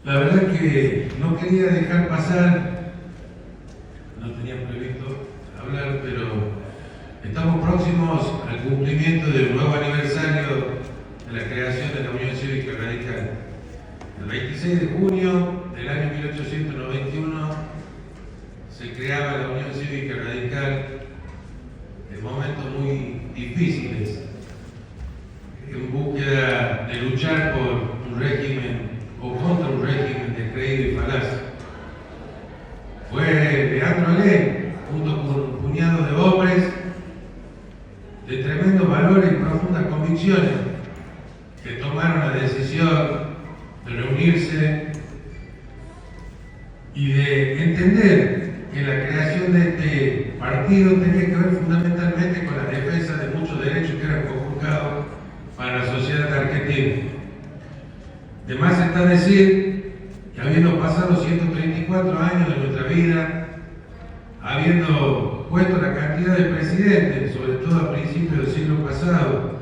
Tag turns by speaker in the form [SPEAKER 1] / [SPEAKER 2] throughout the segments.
[SPEAKER 1] La verdad que no quería dejar pasar, no tenía previsto hablar, pero estamos próximos al cumplimiento del nuevo aniversario de la creación de la Unión Cívica Radical. El 26 de junio del año 1891 se creaba la Unión Cívica Radical en momentos muy difíciles, en búsqueda de luchar por un régimen o contra un régimen descreído y falaz. Fue Leandro Alem, junto con un puñado de hombres de tremendo valor y profundas convicciones, que tomaron la decisión de reunirse y de entender que la creación de este partido tenía que ver fundamentalmente con la defensa de muchos derechos que eran conculcados para la sociedad argentina. De más está decir que habiendo pasado 134 años de nuestra vida, habiendo puesto la cantidad de presidentes, sobre todo a principios del siglo pasado,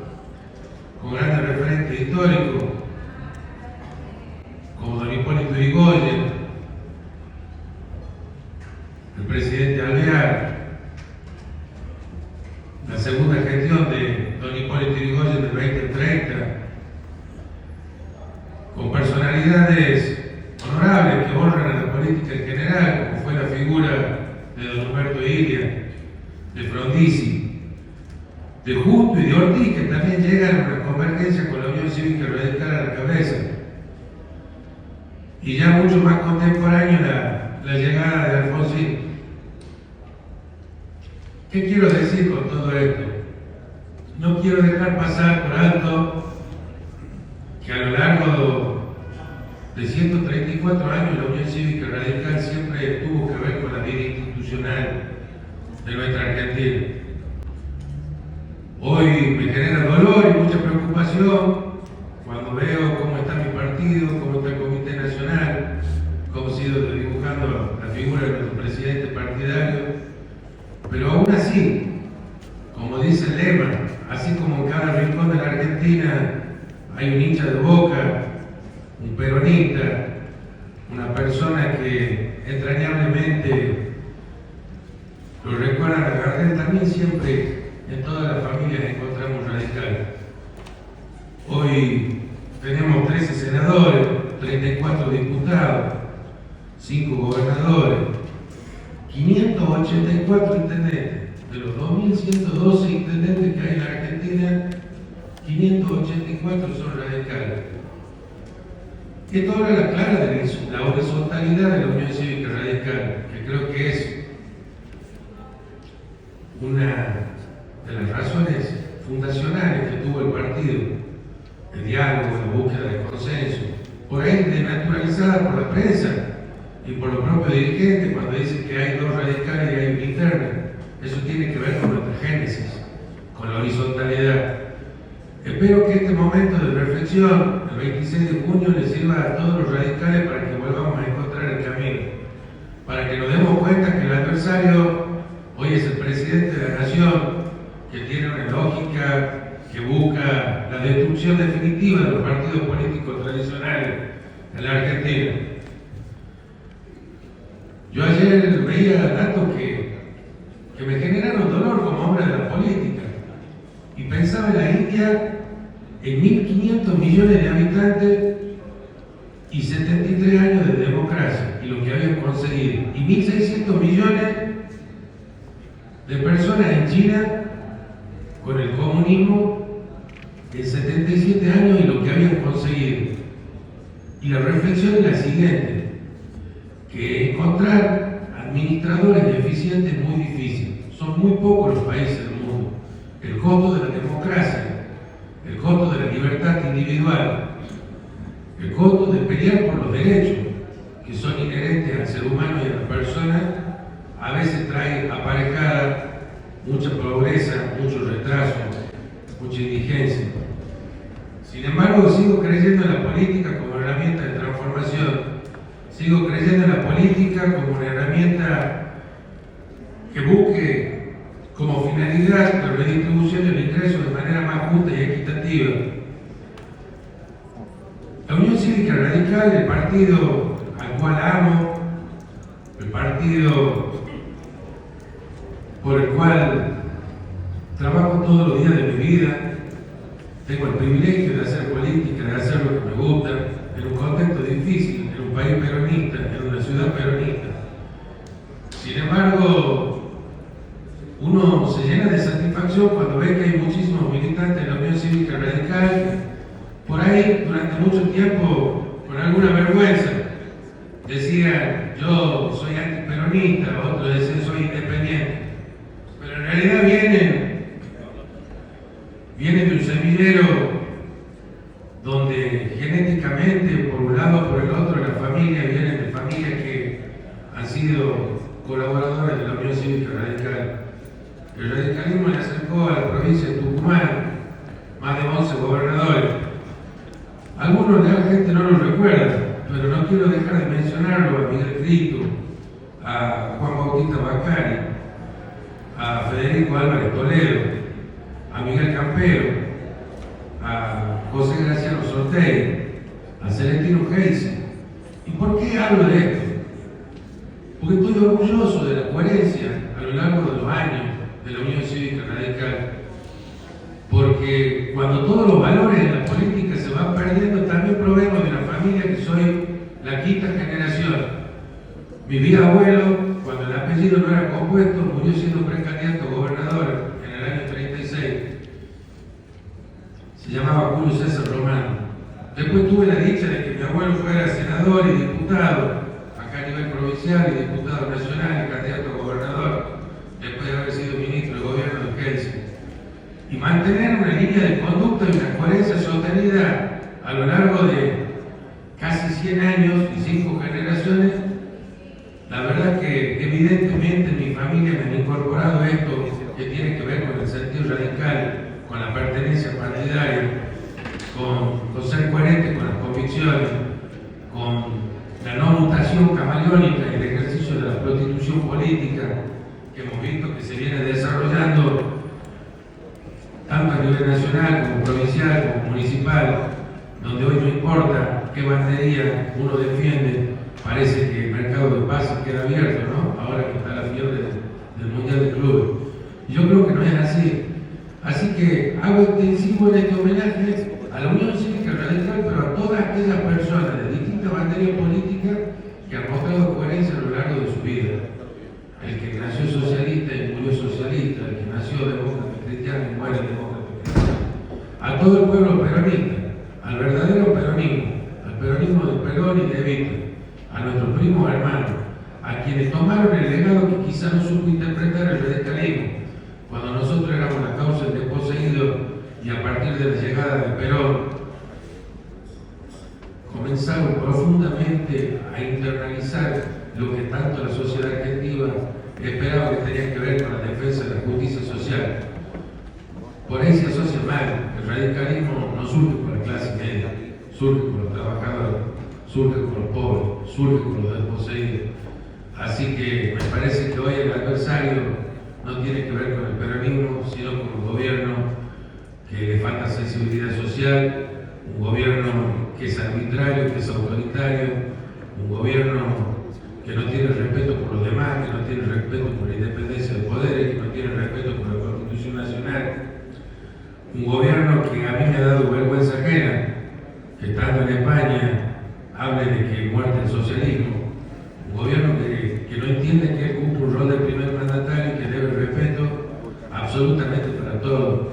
[SPEAKER 1] con grandes referentes históricos, como don Hipólito Yrigoyen, el presidente Alvear, la segunda gestión de don Hipólito Yrigoyen del 2030, con personalidades honorables que honran a la política en general, como fue la figura de don Humberto Ilia, de Frondizi, de Justo y de Ortiz, que también llegan a una convergencia con la Unión Cívica Radical a la cabeza. Y ya mucho más contemporáneo la llegada de Alfonsín. ¿Qué quiero decir con todo esto? No quiero dejar pasar por alto que a lo largo de 134 años la Unión Cívica Radical siempre tuvo que ver con la vida institucional de nuestra Argentina. Hoy me genera dolor y mucha preocupación cuando veo cómo está mi partido, cómo está el Comité Nacional, cómo se ha ido dibujando la figura de nuestro presidente partidario, pero aún así, como dice el lema, así como en cada rincón de la Argentina hay un hincha de Boca, un peronista, una persona que entrañablemente lo recuerda a Gardel, también siempre en todas las familias encontramos radicales. Hoy tenemos 13 senadores, 34 diputados, 5 gobernadores, 584 intendentes. De los 2.112 intendentes que hay en la Argentina, 584 son radicales. Esto habla la clara de la horizontalidad de la Unión Cívica Radical, que creo que es una de las razones fundacionales que tuvo el partido, el diálogo, la búsqueda de consenso, por ahí desnaturalizada por la prensa y por los propios dirigentes cuando dicen que hay dos radicales y hay una interna. Eso tiene que ver con nuestra génesis, con la horizontalidad. Espero que este momento de reflexión, el 26 de junio, les sirva a todos los radicales para que volvamos a encontrar el camino, para que nos demos cuenta que el adversario hoy es el presidente de la nación, que tiene una lógica que busca la destrucción definitiva de los partidos políticos tradicionales en la Argentina. Yo ayer veía datos que me generaron dolor como hombre de la política y pensaba en la India en 1.500 millones de habitantes y 73 años de democracia y lo que habían conseguido, y 1.600 millones de personas en China con el comunismo en 77 años y lo que habían conseguido. Y la reflexión es la siguiente, que encontrar administradores eficientes es muy difícil. Son muy pocos los países del mundo. El costo de la democracia, el costo de la libertad individual, el costo de pelear por los derechos que son inherentes al ser humano y a la persona, a veces trae aparejada mucha pobreza, mucho retraso, mucha indigencia. Sin embargo, sigo creyendo en la política como herramienta de transformación. Sigo creyendo en la política como una herramienta que busque como finalidad la redistribución del ingreso de manera más justa y equitativa. La Unión Cívica Radical Radical, el partido al cual amo, el partido por el cual trabajo todos los días de mi vida. Tengo el privilegio de hacer política, de hacer lo que me gusta, en un contexto difícil, en un país peronista, en una ciudad peronista. Sin embargo, uno se llena de satisfacción cuando ve que hay muchísimos militantes de la Unión Cívica Radical, por ahí durante mucho tiempo, con alguna vergüenza, decían yo soy antiperonista, otros decían soy independiente, pero en realidad vienen de un semillero donde genéticamente, por un lado o por el otro, la familia vienen de familias que han sido colaboradores de la Unión Cívica Radical. El radicalismo le acercó a la provincia de Tucumán más de 11 gobernadores. Algunos de la gente no lo recuerda, pero no quiero dejar de mencionarlo: a Miguel Crito, a Juan Bautista Bacari, a Federico Álvarez Toledo, a Miguel Campero, a José Graciano Sortey, a Celestino Geise. ¿Y por qué hablo de esto? Porque estoy orgulloso de la coherencia a lo largo de los años de la Unión Cívica Radical. Porque cuando todos los valores de la política se van perdiendo, también provengo de una familia que soy la quinta generación. Mi bisabuelo, cuando el apellido no era compuesto, murió siendo precandidato a gobernador en el año 36. Se llamaba Julio César Romano. Después tuve la dicha de que mi abuelo fuera senador y diputado, acá a nivel provincial, y diputado nacional y candidato a gobernador, después de haber sido ministro de gobierno de Kelsen. Y mantener una línea de conducta y una coherencia sostenida a lo largo de casi 100 años y 5 generaciones, la verdad que evidentemente en mi familia me han incorporado esto que tiene que ver con el sentido radical, con la pertenencia partidaria, con ser coherente con las convicciones, con la no mutación camaleónica y el ejercicio de la prostitución política que hemos visto que se viene desarrollando tanto a nivel nacional como provincial como municipal, donde hoy no importa qué bandería uno defiende, parece que el mercado de pases queda abierto, ¿no? Ahora que está la fiebre del Mundial de Clubes. Yo creo que no es así. Así que hago extensivo en este homenaje a la Unión Cívica Radical, pero a todas aquellas personas de distintas banderas políticas que han mostrado coherencia a lo largo de su vida. El que nació socialista y murió socialista, el que nació demócrata cristiano y muere demócrata cristiano. A todo el pueblo peronista, al verdadero peronismo, al peronismo de Perón y de Evita, a nuestros primos hermanos, a quienes tomaron el legado que quizá no supo interpretar el radicalismo, cuando nosotros éramos la causa del desposeído y a partir de la llegada de Perón comenzaron profundamente a internalizar lo que tanto la sociedad argentina esperaba, que tenía que ver con la defensa de la justicia social. Por ahí se asocia mal. El radicalismo no surge con la clase media, surge con los trabajadores, surge con los pobres, surge con los desposeídos. Así que me parece que hoy el adversario no tiene que ver con el peronismo, sino con un gobierno que le falta sensibilidad social, un gobierno que es arbitrario, que es autoritario, un gobierno que no tiene respeto por los demás, que no tiene respeto por la independencia de poderes, que no tiene respeto por la Constitución Nacional, un gobierno que a mí me ha dado vergüenza ajena, que estando en España hable de que muerte el socialismo, un gobierno que no entiende que él cumple un rol de primer mandatario y que debe respeto absolutamente para todos,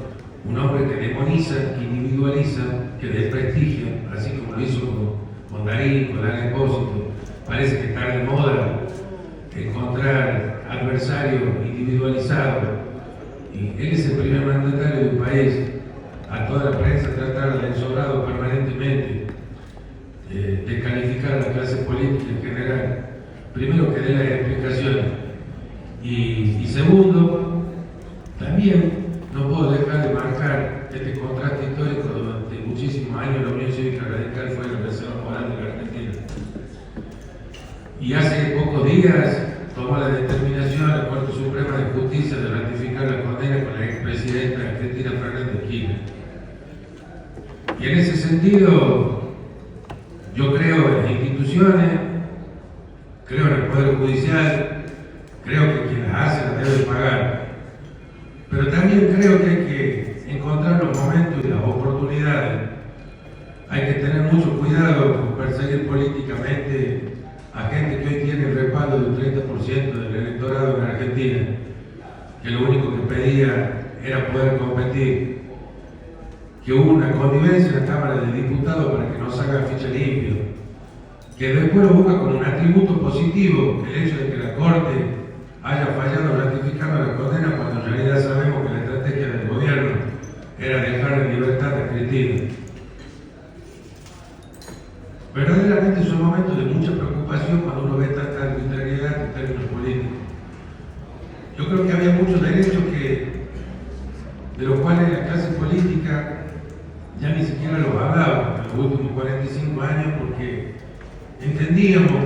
[SPEAKER 1] un hombre que demoniza, que individualiza, que desprestigia, así como lo hizo con Darín, con Alan Espósito. Parece que está de moda encontrar adversarios individualizados, y él es el primer mandatario de un país. A toda la prensa tratar de ensobrado permanentemente, descalificar a la clase política en general. Primero, que dé las explicaciones, y segundo, también no puedo dejar de marcar este contraste histórico. Durante muchísimos años la Unión Cívica Radical fue la reserva moral de la Argentina, y hace pocos días tomó la determinación la Corte Suprema de Justicia de ratificar la condena con la expresidenta Cristina Fernández de Kirchner. Y en ese sentido, Yo creo en las instituciones, creo en el Poder Judicial, creo que quien las hace las debe pagar, pero también creo que hay que encontrar los momentos y las oportunidades. Hay que tener mucho cuidado con perseguir políticamente a gente que hoy tiene el respaldo del 30% del electorado en Argentina, que lo único que pedía era poder competir, que hubo una connivencia en la Cámara de Diputados para que no salga ficha limpio, que después lo busca como un atributo positivo el hecho de que la Corte haya fallado ratificando la condena, cuando en realidad sabemos que la estrategia del gobierno era dejar en libertad a Cristina. Verdaderamente son momentos de mucha preocupación cuando uno ve tanta arbitrariedad en términos políticos. Yo creo que había muchos derechos de los cuales la clase política ya ni siquiera los hablaba en los últimos 45 años, porque entendíamos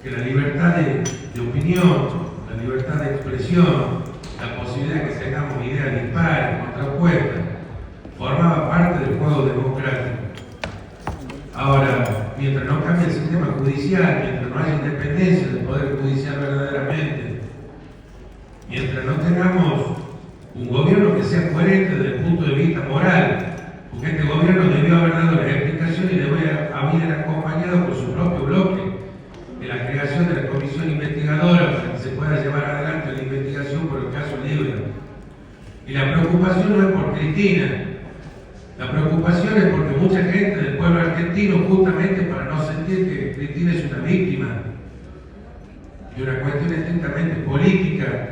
[SPEAKER 1] que la libertad de opinión, la libertad de expresión, la posibilidad de que tengamos ideas dispares, contrapuestas, formaba parte del juego democrático. Ahora, mientras no cambie el sistema judicial, mientras no haya independencia del Poder Judicial verdaderamente, mientras no tengamos un gobierno que sea coherente desde el punto de vista moral, porque este gobierno debió haber dado las explicaciones y debió haber acompañado por su propio bloque en la creación de la comisión investigadora para que se pueda llevar adelante la investigación por el caso Libra. Y la preocupación no es por Cristina, la preocupación es porque mucha gente del pueblo argentino, justamente para no sentir que Cristina es una víctima de una cuestión estrictamente política,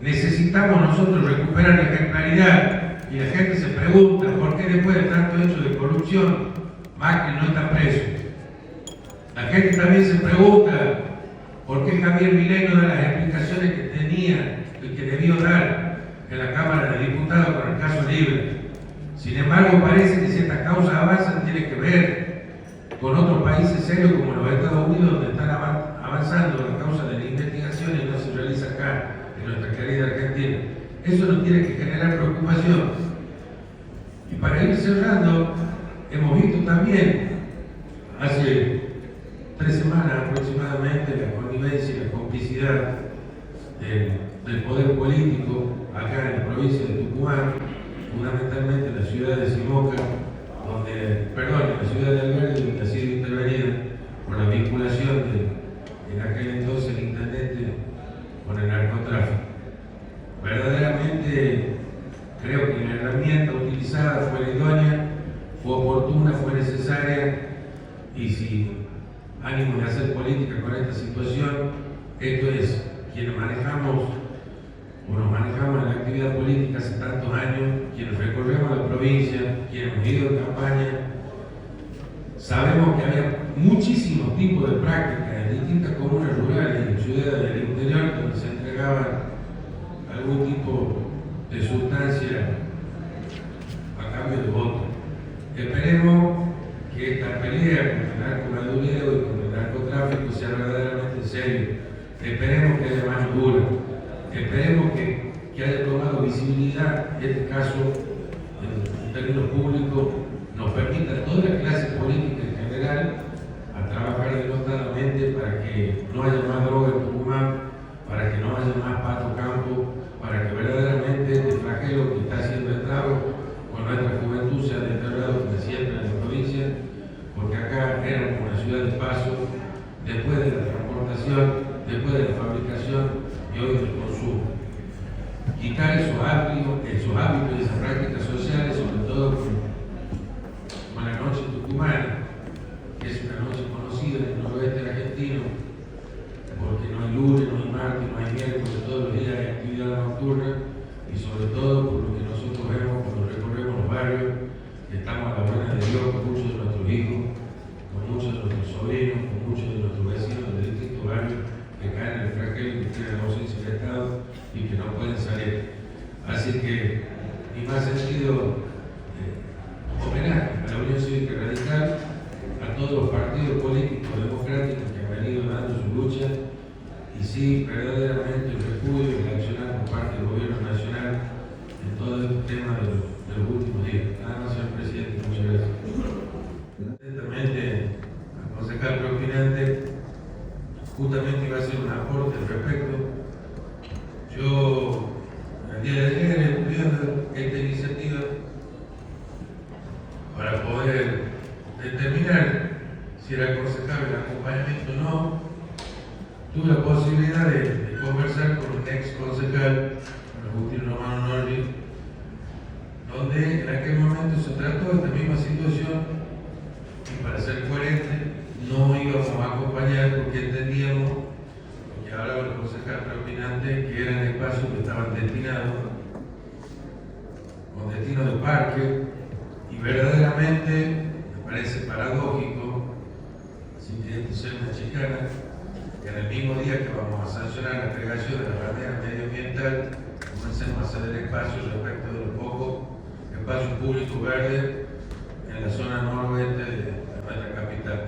[SPEAKER 1] necesitamos nosotros recuperar la ejemplaridad. Y la gente se pregunta por qué después de tanto hecho de corrupción Macri no está preso. La gente también se pregunta por qué Javier Milei no da las explicaciones que tenía y que debió dar en la Cámara de Diputados con el caso Libre. Sin embargo, parece que si estas causas avanzan, tiene que ver con otros países serios como los Estados Unidos, donde están avanzando la causa de la investigación y no se realiza acá, en nuestra querida Argentina. Eso nos tiene que generar preocupación. Y para ir cerrando, hemos visto también hace 3 semanas aproximadamente la connivencia y la complicidad del poder político acá en la provincia de Tucumán, fundamentalmente en la ciudad de Simoca, en la ciudad de Alberdi, donde ha sido intervenida por la vinculación en aquel entonces el intendente con el narcotráfico. Verdaderamente creo que la herramienta utilizada fue la idónea, fue oportuna, fue necesaria, y si ánimo de hacer política con esta situación, esto es, quienes manejamos o nos manejamos en la actividad política hace tantos años, quienes recorremos la provincia, quienes hemos ido en campaña, sabemos que había muchísimos tipos de prácticas en distintas comunas rurales y ciudades del interior donde se entregaban algún tipo de sustancia a cambio de voto. Esperemos que esta pelea contra el narcomenudeo y contra el narcotráfico sea verdaderamente seria. Esperemos que haya mano dura. Esperemos que haya tomado visibilidad este caso en términos públicos, nos permita a toda la clase política en general a trabajar denotadamente para que no haya más droga en Tucumán, para que no haya más Pato Campo, para que verdaderamente este flagelo que está haciendo estrago con nuestra juventud sea desterrado para siempre en la provincia, porque acá éramos una ciudad de paso, después de la transportación, después de la fabricación y hoy del consumo. Quitar esos hábitos y esas prácticas sociales, sobre todo con la noche tucumana, que es una noche conocida en el noroeste argentino, porque no hay lunes, no hay martes, no hay miércoles, todos los días hay actividad nocturna, y sobre todo por lo que nosotros vemos cuando recorremos los barrios, que estamos a la buena de Dios con muchos de nuestros hijos, con muchos de nuestros sobrinos, con muchos de nuestros vecinos de distintos barrios que caen en el flagelo, que tienen la ausencia del Estado y que no pueden salir. Así que, mi más sentido homenaje a la Unión Cívica Radical, a todos los partidos políticos democráticos que han venido dando su lucha, y sí, verdaderamente el repudio y el accionar por parte del gobierno nacional en todo este tema de los últimos días. Nada más, señor presidente, muchas gracias. Atentamente concejal preopinante justamente iba a hacer un aporte al respecto. Yo, el día de ayer, estudiando esta iniciativa para poder determinar si era aconsejable el acompañamiento o no, tuve la posibilidad de conversar con un ex concejal, con Agustín Romano Norri, donde en aquel momento se trató esta misma situación y para ser coherente no íbamos a acompañar porque entendíamos, que hablaba el concejal preopinante, que eran espacios que estaban destinados con destino de parque y verdaderamente me parece paradójico, sin que esto sea una chicana, que en el mismo día que vamos a sancionar la creación de la bandera medioambiental, comencemos a ceder espacios respecto de los pocos espacios públicos verdes en la zona noroeste de nuestra capital.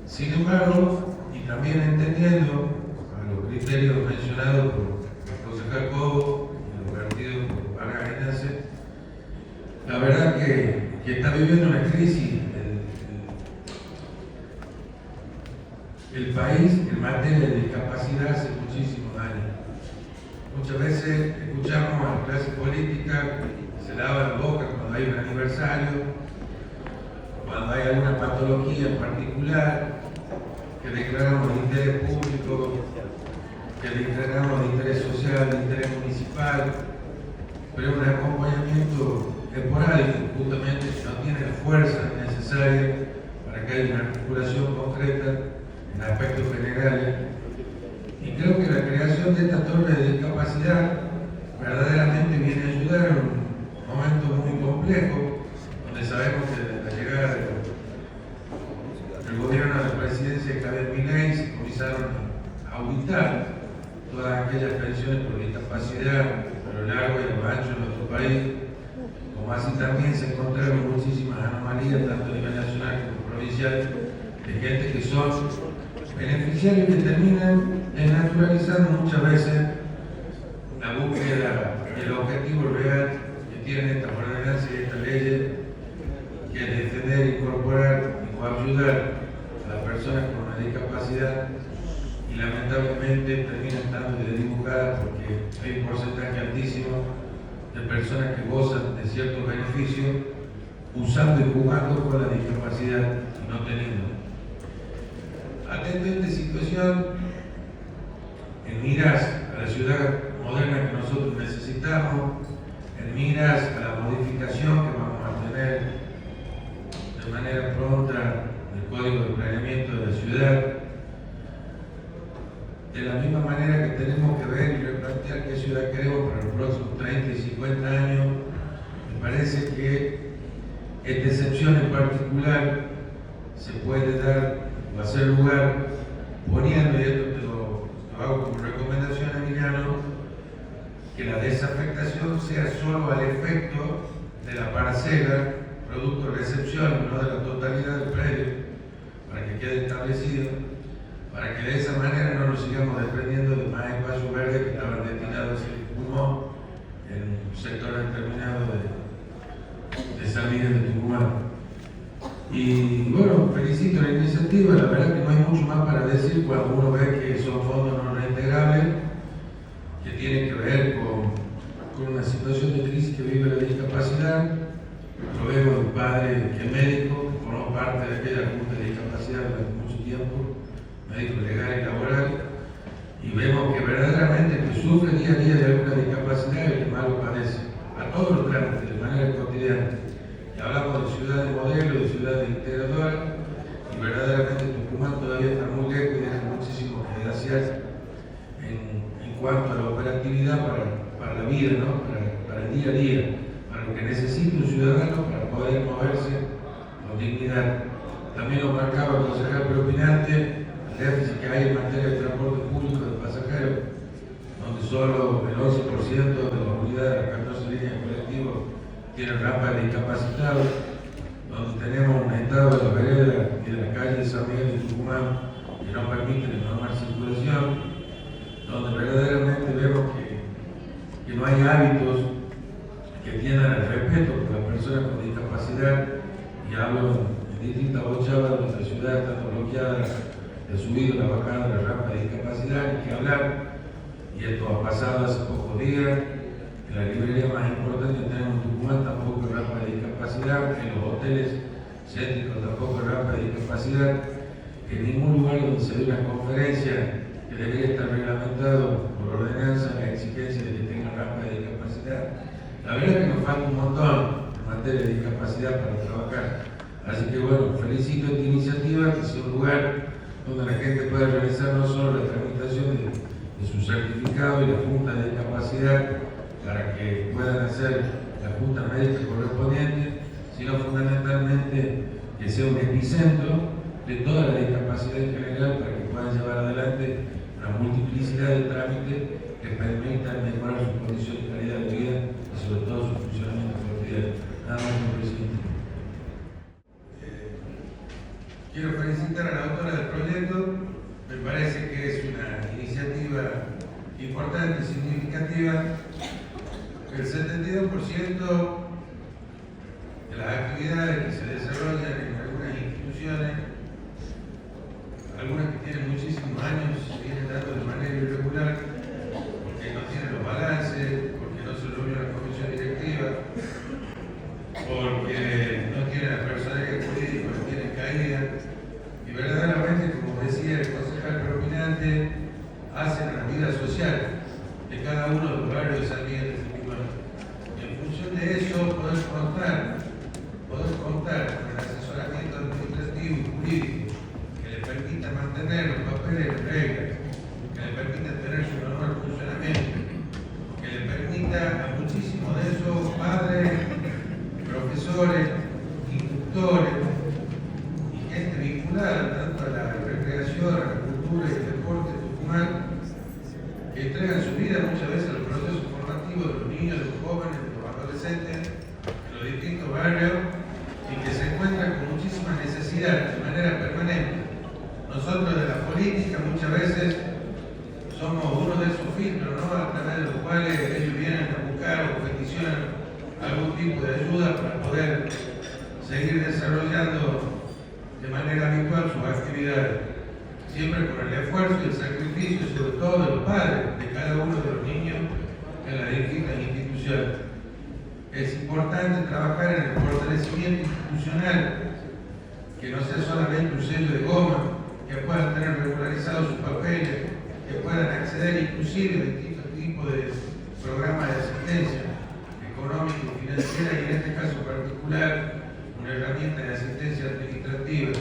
[SPEAKER 1] Sin embargo, y también entendiendo a los criterios mencionados por el concejal Cobo y los vertidos por Vargas Ignace, la verdad que está viviendo una crisis el país en materia de discapacidad hace muchísimos años. Muchas veces escuchamos a la clase política que se lava la boca cuando hay un aniversario, cuando hay alguna patología en particular, que declaramos de interés público, que declaramos de interés social, de interés municipal, pero un acompañamiento esporádico, justamente que no tiene la fuerza necesaria para que haya una articulación concreta en aspectos generales. Y creo que la creación de esta torre de discapacidad verdaderamente viene a ayudar en un momento muy complejo, donde sabemos que la llegada del gobierno a la presidencia de Javier Milei se comenzaron a auditar todas aquellas pensiones por discapacidad a lo largo y a lo ancho de nuestro país, como así también se encontraron muchísimas anomalías, tanto a nivel nacional como provincial, de gente que son beneficiarios que terminan desnaturalizando muchas veces la búsqueda y el objetivo real que tienen estas ordenanzas y estas leyes, que es defender, incorporar y ayudar a las personas con una discapacidad, y lamentablemente terminan estando desdibujadas porque hay un porcentaje altísimo de personas que gozan de ciertos beneficios usando y jugando con la discapacidad y no teniendo. Atento a esta situación, en miras a la ciudad moderna que nosotros necesitamos, en miras a la modificación que vamos a tener de manera pronta del Código de Planeamiento de la ciudad, de la misma manera que tenemos que ver y replantear qué ciudad queremos para los próximos 30 y 50 años, me parece que esta excepción en particular se puede dar o hacer lugar poniendo, y esto te lo hago como recomendación, Emiliano, que la desafectación sea solo al efecto de la parcela, producto de recepción, y no de la totalidad del predio, para que quede establecido, para que de esa manera no nos sigamos desprendiendo de más espacios verdes que estaban destinados a ese pulmón en un sector determinado de San Miguel de Tucumán. Y bueno, felicito la iniciativa, la verdad que no hay mucho más para decir cuando uno ve que son fondos no reintegrables, que tienen que ver con una situación de crisis que vive la discapacidad. Lo vemos de un padre que es médico, que formó parte de aquella junta de discapacidad durante mucho tiempo, médico legal y laboral, y vemos que verdaderamente el que sufre día a día de alguna discapacidad es el que más lo padece, a todos los trámites, de manera cotidiana. Y hablamos de ciudades modelo, de ciudades integradoras, y verdaderamente Tucumán todavía está muy lejos y deja muchísimo que desear en cuanto a la operatividad para la vida, ¿no? para el día a día, para lo que necesita un ciudadano para poder moverse con dignidad. También lo marcaba el concejal preopinante, el déficit que hay en materia de transporte público de pasajeros, donde solo el 11% de las unidades de las 14 líneas de colectivos tienen rampas de discapacitados, donde tenemos un estado de la vereda y de la calle de San Miguel de Tucumán que no permiten la normal circulación, donde verdaderamente vemos que no hay hábitos que tiendan al respeto por las personas con discapacidad, y hablo en en distintas bochadas de la ciudad están bloqueadas, el subido y la bajada de la rampa de discapacidad, ni que hablar, y esto ha pasado hace pocos días. En la librería más importante que tenemos en Tucumán tampoco hay rampa de discapacidad, en los hoteles céntricos tampoco hay rampa de discapacidad, en ningún lugar donde se dé una conferencia que debería estar reglamentado por ordenanza la exigencia de que tenga rampa de discapacidad. La verdad es que nos falta un montón en materia de discapacidad para trabajar. Así que bueno, felicito esta iniciativa, que sea un lugar donde la gente pueda realizar no solo la tramitación de su certificado y la junta de discapacidad para que puedan hacer la junta médica correspondiente, sino fundamentalmente que sea un epicentro de toda la discapacidad en general para que puedan llevar adelante una multiplicidad de trámites que permitan mejorar su condición de calidad de vida y sobre todo su funcionamiento cotidiano. Nada más, señor presidente. Quiero felicitar a la autora del proyecto. Me parece que es una iniciativa importante y significativa. El 72% de las actividades que se desarrollan en algunas instituciones, algunas que tienen muchísimos años, se vienen dando de manera irregular, porque no tienen los balances, porque no se reúne la comisión directiva, porque no tienen la personalidad jurídica, no tienen caída, y verdaderamente, como decía el concejal predominante, hacen a la vida social de cada uno de los barrios de San Miguel de Tucumán. Y en función de eso, poder contar con el asesoramiento administrativo y jurídico que le permita mantener los papeles en regla, que le permita tener su normal funcionamiento, que le permita a muchísimos de esos padres, profesores, instructores y gente vinculada tanto a la recreación, a la cultura y el deporte de Tucumán, que entregan su vida muchas veces a los procesos formativos de los niños, de los jóvenes, de los adolescentes, en los distintos barrios, y que se encuentran con muchísimas necesidades de manera permanente. Nosotros de la política muchas veces somos uno de esos filtros, ¿no?, a través de los cuales ellos vienen a buscar o peticionan algún tipo de ayuda para poder seguir desarrollando de manera habitual sus actividades, siempre con el esfuerzo y el sacrificio, sobre todo de los padres de cada uno de los niños en las distintas instituciones. Es importante trabajar en el fortalecimiento institucional, que no sea solamente un sello de goma, que puedan tener regularizados sus papeles, que puedan acceder inclusive a distintos tipos de programas de asistencia económica y financiera, y en este caso particular, una herramienta de asistencia administrativa,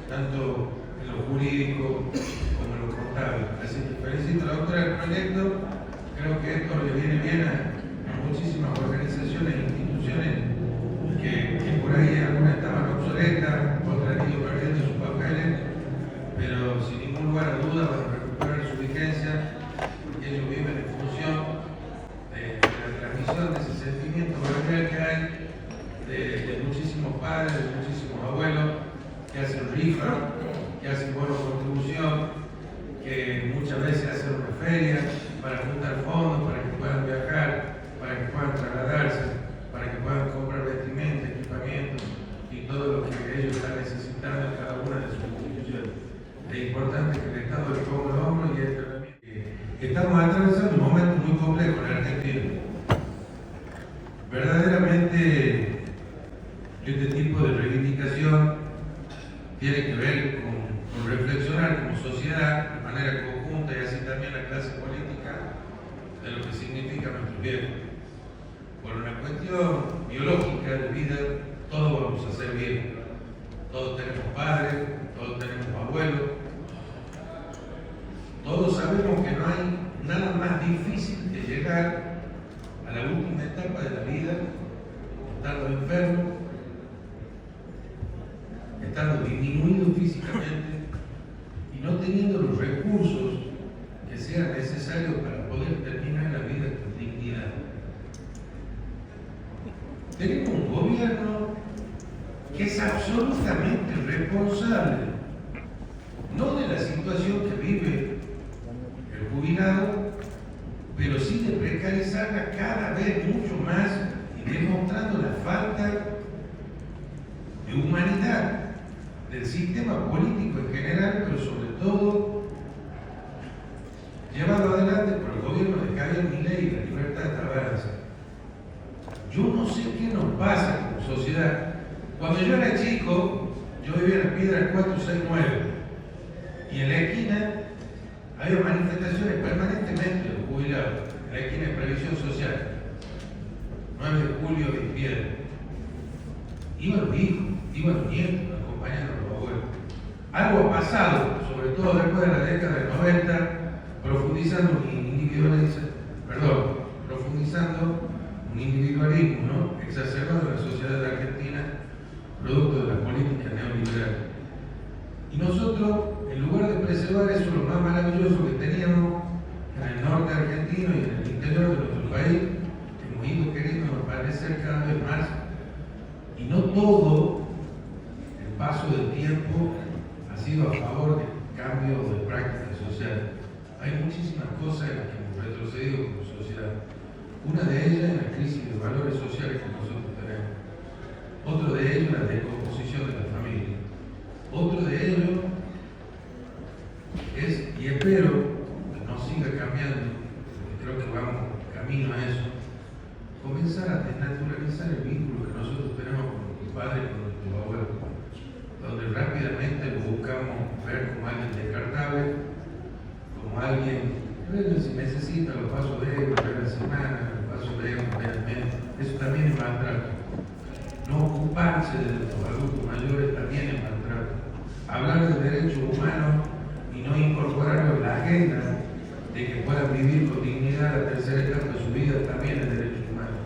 [SPEAKER 1] tanto en lo jurídico como en lo contable. Así que felicito a la autora del proyecto. Creo que esto le viene bien a muchísimas organizaciones e instituciones que por ahí algunas estaban obsoletas, otras han ido perdiendo sus papeles, pero sin ningún lugar a duda van a recuperar su vigencia, porque ellos viven en función de la transmisión de ese sentimiento barrial que hay de muchísimos padres, de muchísimos abuelos que hacen rifa, que hacen bono contribución, que muchas veces hacen una feria para juntar fondos, para que puedan viajar, para que puedan trasladarse, para que puedan comprar vestimenta, equipamiento y todo lo que ellos están necesitando en cada una de sus instituciones. Es importante que el Estado le ponga el hombro y esta herramienta. Estamos atravesando un momento muy complejo en Argentina. Verdaderamente, este tipo de reivindicación tiene que ver con reflexionar como sociedad de manera conjunta, y así también la clase política, de lo que significa nuestro bien. Por una cuestión biológica de vida, todos vamos a ser bien. Todos tenemos padres, todos tenemos abuelos. Todos sabemos que no hay nada más difícil que llegar a la última etapa de la vida, estando enfermo, estando disminuido físicamente y no teniendo los recursos que sean necesarios para poder terminar la vida con dignidad. Tenemos un gobierno que es absolutamente responsable, no de la situación que vive el jubilado, pero sí de precarizarla cada vez mucho más y demostrando la falta de humanidad del sistema político en general, pero sobre todo llevado adelante por el gobierno de Javier Milei y la Libertad de Avanza. Yo no sé qué nos pasa como sociedad. Cuando yo era chico, yo vivía en la Piedra 469 y en la esquina había manifestaciones permanentemente de los jubilados, en la esquina de Previsión Social, 9 de julio de Piedra. Iban los hijos, iban los nietos, acompañando a los abuelos. Algo ha pasado, sobre todo después de la década del 90, profundizando un individualismo, ¿no?, exacerbado en la sociedad de Argentina, producto de la política neoliberal. Y nosotros, en lugar de preservar eso, lo más maravilloso que teníamos en el norte argentino y en el interior de nuestro país, hemos ido queriendo parecer cada vez más. Y no todo el paso del tiempo ha sido a favor de cambios de prácticas sociales. Hay muchísimas cosas en las que hemos retrocedido como sociedad. Una de ellas es la crisis de valores sociales que nosotros tenemos. Otro de ellos, la descomposición de la familia. Otro de ellos es, y espero que no siga cambiando, porque creo que vamos camino a eso, comenzar a desnaturalizar el vínculo que nosotros tenemos con nuestros padres y con nuestros abuelos, donde rápidamente lo buscamos ver como alguien descartable, como alguien, si necesita, lo paso de él, de la semana, lo paso de él, al mes. Eso también es maltrato. No ocuparse de los adultos mayores también es maltrato. Hablar de derechos humanos y no incorporarlo en la agenda de que puedan vivir con dignidad la tercera etapa de su vida también es derechos humanos.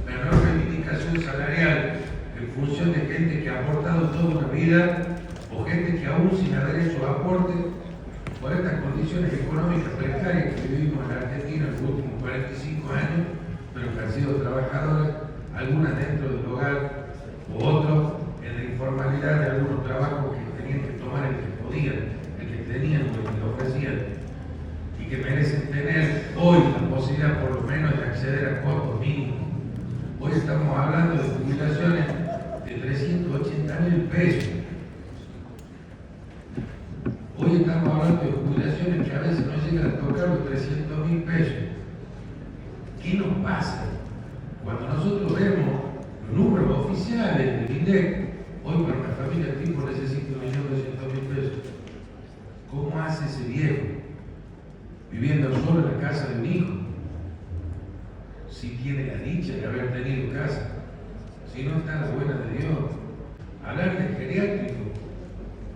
[SPEAKER 1] La no reivindicación salarial en función de gente que ha aportado toda una vida o gente que aún sin haber hecho aporte por estas condiciones económicas precarias que vivimos en la Argentina en los últimos 45 años, pero que han sido trabajadoras, algunas dentro del hogar o otros en la informalidad de algunos trabajos que tenían que tomar el que podían, el que tenían o el que lo ofrecían, y que merecen tener hoy la posibilidad por lo menos de acceder a costos mínimos. Hoy estamos hablando de jubilaciones de 380.000 pesos. Hoy estamos hablando de jubilaciones que a veces no llegan a tocar los 300.000 pesos. ¿Qué nos pasa? Cuando nosotros vemos los números oficiales del INDEC, hoy para una familia tipo necesita 1.200.000 pesos. ¿Cómo hace ese viejo viviendo solo en la casa de un hijo? Si tiene la dicha de haber tenido casa, si no está la buena de Dios. Hablar de geriátrico,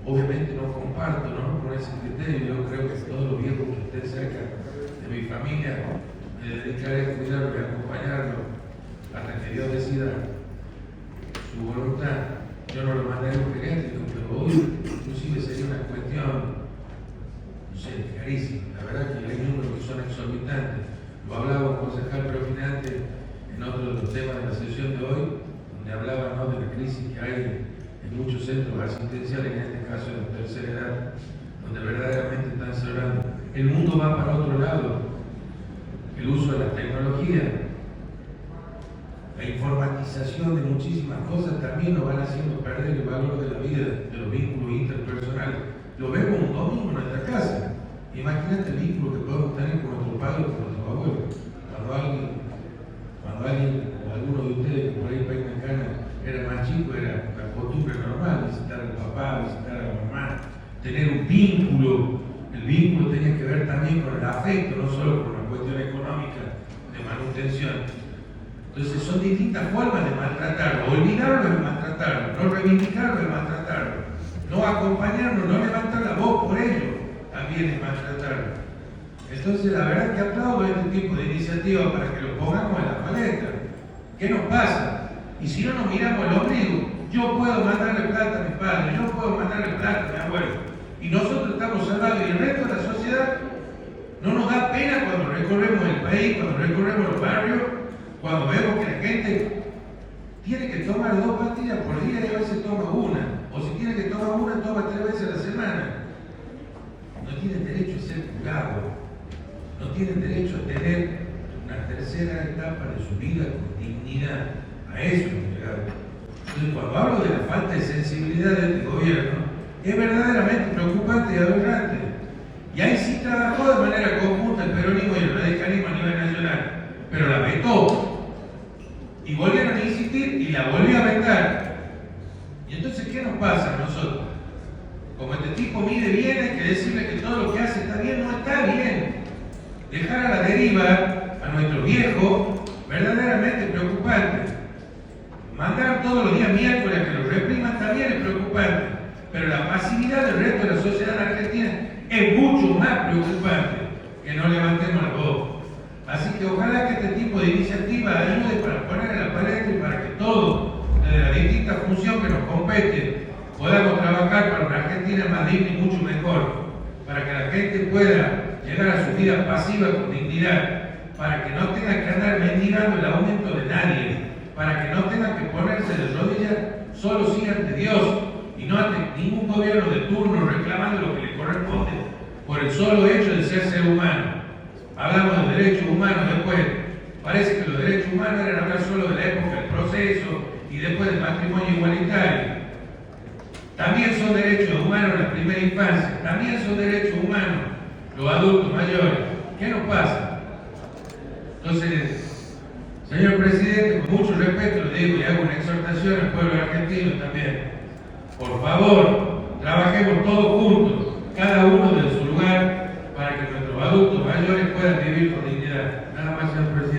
[SPEAKER 1] obviamente no comparto, ¿no?, con ese criterio. Yo creo que todos los viejos que estén cerca de mi familia me dedicaré a cuidarlos y a acompañarlos hasta que Dios decida su voluntad. Yo no lo mandaré a un geriátrico, pero hoy inclusive sería una cuestión, no sé, carísima. La verdad que hay números que son exorbitantes. Lo hablaba un concejal predominante en otro de los temas de la sesión de hoy, donde hablaba, ¿no?, de la crisis que hay en muchos centros asistenciales, en este caso de la tercera edad, donde verdaderamente están cerrando. El mundo va para otro lado. El uso de la tecnología, la informatización de muchísimas cosas también nos van haciendo perder el valor de la vida, de los vínculos interpersonales. Lo vemos un domingo en nuestra casa. Imagínate el vínculo que podemos tener con nuestros padres o con nuestros abuelos. Cuando alguien o alguno de ustedes que por ahí peinan canas era más chico, era la costumbre normal, visitar al papá, visitar a la mamá, tener un vínculo. El vínculo tenía que ver también con el afecto, no solo con una cuestión económica de manutención. Entonces son distintas formas de maltratarlo. Olvidarlo es maltratarlo, no reivindicarlo es maltratarlo, no acompañarlo, no levantar la voz por ello también es maltratarlo. Entonces la verdad que aplaudo este tipo de iniciativas para que lo pongamos en la palestra. ¿Qué nos pasa? Y si no nos miramos el ombligo, yo puedo mandarle plata a mis padres, yo puedo mandarle plata a mi abuelo, y nosotros estamos salvados, y el resto de la sociedad no nos da pena cuando recorremos el país, cuando recorremos los barrios, cuando vemos que la gente tiene que tomar 2 pastillas por día y a veces toma una, o si tiene que tomar una, toma 3 veces a la semana. No tienen derecho a ser juzgados, no tienen derecho a tener una tercera etapa de su vida con dignidad. A eso hemos llegado. Entonces, cuando hablo de la falta de sensibilidad de este gobierno, es verdaderamente preocupante y aberrante. Y ahí sí trabajó de manera conjunta el peronismo y el radicalismo a nivel nacional, pero la vetó. Y volvieron a insistir y la volvió a vetar. Y entonces, ¿qué nos pasa a nosotros? Como este tipo mide bien, hay que decirle que todo lo que hace está bien, no está bien. Dejar a la deriva a nuestro viejo, verdaderamente preocupante. Mandar todos los días miércoles a que lo repriman también es preocupante. Pero la pasividad del resto de la sociedad argentina es mucho más preocupante que no levantemos la voz. Así que ojalá que este tipo de iniciativa ayude para poner en la palestra y para que todos, desde la distinta función que nos compete, podamos trabajar para una Argentina más digna y mucho mejor, para que la gente pueda llegar a su vida pasiva con dignidad, para que no tenga que andar mendigando el aumento de nadie, para que no tenga que ponerse de rodillas solo sí ante Dios y no ante ningún gobierno de turno reclamando lo que le corresponde por el solo hecho de ser humano. Hablamos de derechos humanos después. Parece que los derechos humanos eran hablar solo de la época del proceso y después del matrimonio igualitario. También son derechos humanos la primera infancia, también son derechos humanos los adultos mayores. ¿Qué nos pasa? Entonces, señor presidente, con mucho respeto le digo y hago una exhortación al pueblo argentino también. Por favor, trabajemos todos juntos, cada uno de su lugar, para que nuestros adultos mayores puedan vivir con dignidad. Nada más, señor presidente.